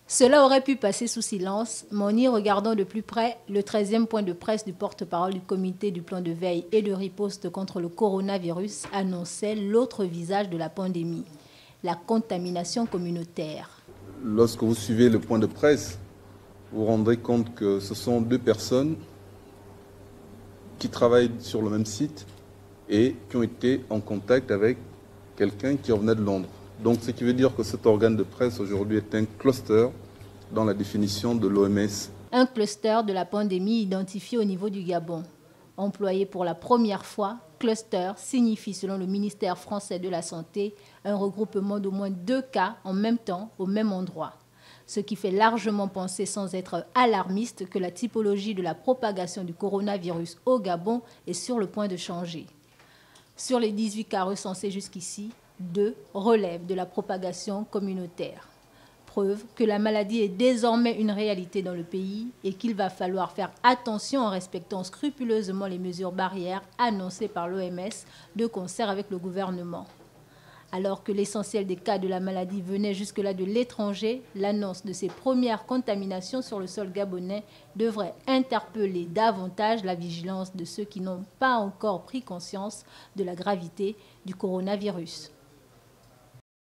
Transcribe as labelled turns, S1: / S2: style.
S1: Cela aurait pu passer sous silence, mais en y regardant de plus près, le 13e point de presse du porte-parole du comité du plan de veille et de riposte contre le coronavirus annonçait l'autre visage de la pandémie, la contamination communautaire.
S2: Lorsque vous suivez le point de presse, vous vous rendrez compte que ce sont deux personnes qui travaillent sur le même site et qui ont été en contact avec quelqu'un qui revenait de Londres. Donc ce qui veut dire que cet organe de presse aujourd'hui est un cluster dans la définition de l'OMS.
S1: Un cluster de la pandémie identifié au niveau du Gabon. Employé pour la première fois, cluster signifie selon le ministère français de la Santé un regroupement d'au moins 2 cas en même temps au même endroit. Ce qui fait largement penser sans être alarmiste que la typologie de la propagation du coronavirus au Gabon est sur le point de changer. Sur les 18 cas recensés jusqu'ici, 2 relèvent de la propagation communautaire. Preuve que la maladie est désormais une réalité dans le pays et qu'il va falloir faire attention en respectant scrupuleusement les mesures barrières annoncées par l'OMS de concert avec le gouvernement. Alors que l'essentiel des cas de la maladie venait jusque-là de l'étranger, l'annonce de ces premières contaminations sur le sol gabonais devrait interpeller davantage la vigilance de ceux qui n'ont pas encore pris conscience de la gravité du coronavirus.